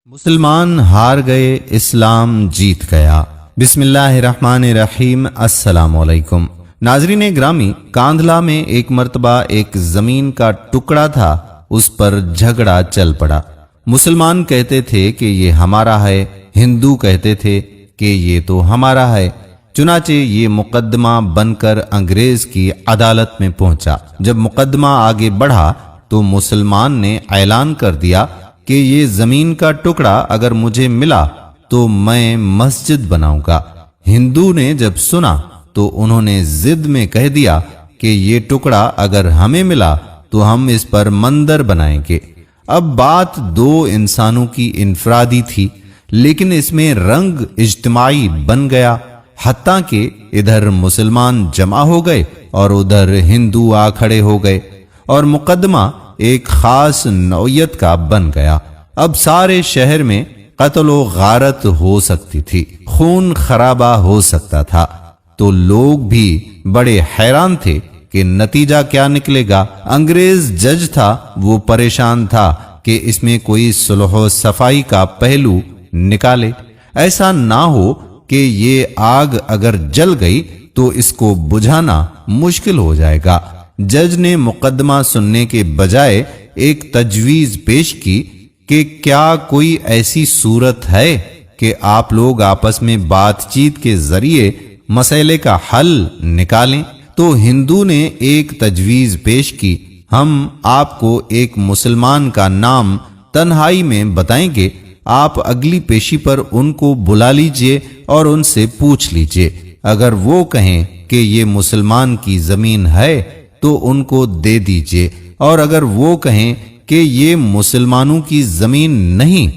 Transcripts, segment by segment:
मुसलमान हार गए, इस्लाम जीत गया। बिस्मिल्लाहिर्रहमानिर्रहीम। अस्सलामुअलैकुम। नाज़रीन ग्रामी, कांधला में एक मर्तबा एक जमीन का टुकड़ा था, उस पर झगड़ा चल पड़ा। मुसलमान कहते थे कि ये हमारा है, हिंदू कहते थे कि ये तो हमारा है। चुनाचे ये मुकदमा बनकर अंग्रेज की अदालत में पहुंचा। जब मुकदमा आगे बढ़ा तो मुसलमान ने ऐलान कर दिया कि ये जमीन का टुकड़ा अगर मुझे मिला तो मैं मस्जिद बनाऊंगा। हिंदू ने जब सुना तो उन्होंने जिद में कह दिया कि ये टुकड़ा अगर हमें मिला तो हम इस पर मंदिर बनाएंगे। अब बात दो इंसानों की इनफरादी थी, लेकिन इसमें रंग इज्तिमाई बन गया। हत्ता कि इधर मुसलमान जमा हो गए और उधर हिंदू आ खड़े हो गए और मुकदमा एक खास नौयत का बन गया। अब सारे शहर में कत्ल व गारत हो सकती थी, खून खराबा हो सकता था। तो लोग भी बड़े हैरान थे कि नतीजा क्या निकलेगा। अंग्रेज जज था, वो परेशान था कि इसमें कोई सुलह सफाई का पहलू निकाले। ऐसा ना हो कि ये आग अगर जल गई तो इसको बुझाना मुश्किल हो जाएगा। जज ने मुकदमा सुनने के बजाय एक तजवीज पेश की कि क्या कोई ऐसी सूरत है कि आप लोग आपस में बातचीत के जरिए मसले का हल निकालें। तो हिंदू ने एक तजवीज पेश की, हम आपको एक मुसलमान का नाम तन्हाई में बताएंगे, आप अगली पेशी पर उनको बुला लीजिए और उनसे पूछ लीजिए। अगर वो कहें कि ये मुसलमान की जमीन है तो उनको दे दीजिए, और अगर वो कहें कि ये मुसलमानों की जमीन नहीं,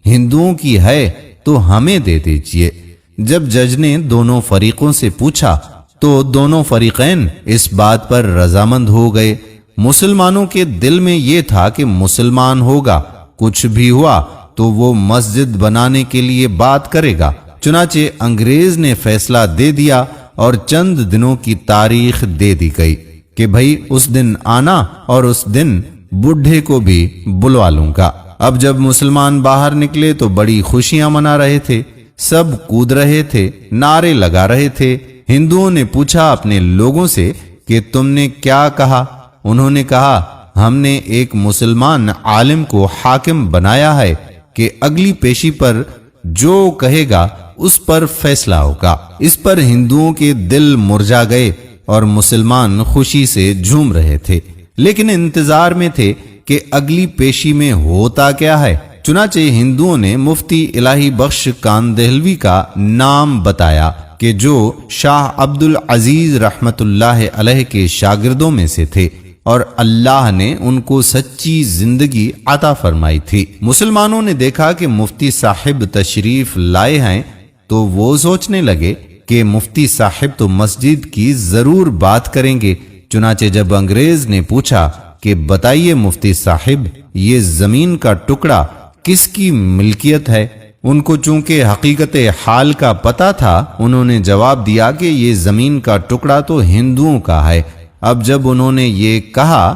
हिंदुओं की है, तो हमें दे दीजिए। जब जज ने दोनों फरीकों से पूछा तो दोनों फरीकैन इस बात पर रजामंद हो गए। मुसलमानों के दिल में ये था कि मुसलमान होगा, कुछ भी हुआ तो वो मस्जिद बनाने के लिए बात करेगा। चुनाचे अंग्रेज ने फैसला दे दिया और चंद दिनों की तारीख दे दी गई कि भाई उस दिन आना और उस दिन बुढ़े को भी बुलवा लूंगा। अब जब मुसलमान बाहर निकले तो बड़ी खुशियां मना रहे थे, सब कूद रहे थे, नारे लगा रहे थे। हिंदुओं ने पूछा अपने लोगों से कि तुमने क्या कहा? उन्होंने कहा, हमने एक मुसलमान आलिम को हाकिम बनाया है कि अगली पेशी पर जो कहेगा उस पर फैसला होगा। इस पर हिंदुओं के दिल मुरझा गए और मुसलमान खुशी से झूम रहे थे, लेकिन इंतजार में थे कि अगली पेशी में होता क्या है। चुनाचे हिंदुओं ने मुफ्ती इलाही बख्श कांदेहलवी का नाम बताया कि जो शाह अब्दुल अजीज रहमतुल्लाह अलैह के शागिर्दों में से थे और अल्लाह ने उनको सच्ची जिंदगी अता फरमाई थी। मुसलमानों ने देखा कि मुफ्ती साहिब तशरीफ लाए हैं तो वो सोचने लगे कि मुफ्ती साहिब तो मस्जिद की जरूर बात करेंगे। चुनाचे जब अंग्रेज ने पूछा कि बताइए मुफ्ती साहिब, ये जमीन का टुकड़ा किसकी मिल्कियत है, उनको चूंकि हकीकत हाल का पता था, उन्होंने जवाब दिया कि ये जमीन का टुकड़ा तो हिंदुओं का है। अब जब उन्होंने ये कहा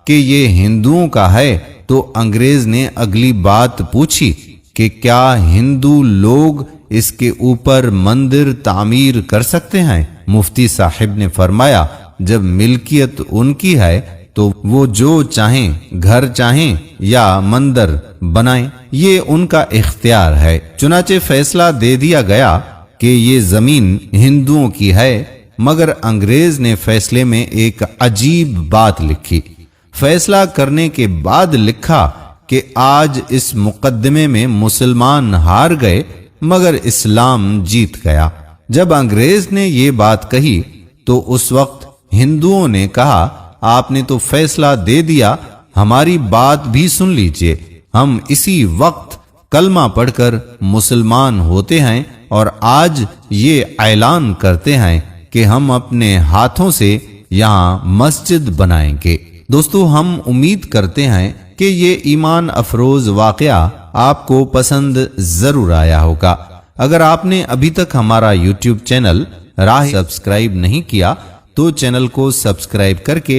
कि ये हिंदुओं का है तो अंग्रेज ने अगली बात पूछी कि क्या हिंदू लोग इसके ऊपर मंदिर तामीर कर सकते हैं? मुफ्ती साहिब ने फरमाया, जब मिल्कियत उनकी है तो वो जो चाहें, घर चाहें या मंदिर बनाएं, ये उनका इख्तियार है। चुनाचे फैसला दे दिया गया कि ये जमीन हिंदुओं की है, मगर अंग्रेज ने फैसले में एक अजीब बात लिखी। फैसला करने के बाद लिखा कि आज इस मुकदमे में मुसलमान हार गए मगर इस्लाम जीत गया। जब अंग्रेज ने ये बात कही तो उस वक्त हिंदुओं ने कहा, आपने तो फैसला दे दिया, हमारी बात भी सुन लीजिए। हम इसी वक्त कलमा पढ़कर मुसलमान होते हैं और आज ये ऐलान करते हैं कि हम अपने हाथों से यहाँ मस्जिद बनाएंगे। दोस्तों, हम उम्मीद करते हैं कि ये ईमान अफरोज वाकया आपको पसंद जरूर आया होगा। अगर आपने अभी तक हमारा YouTube चैनल राह सब्सक्राइब नहीं किया तो चैनल को सब्सक्राइब करके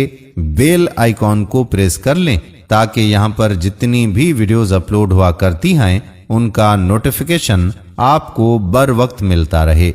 बेल आइकॉन को प्रेस कर लें ताकि यहाँ पर जितनी भी वीडियोस अपलोड हुआ करती हैं ان کا نوٹیفیکیشن آپ کو بر وقت ملتا رہے۔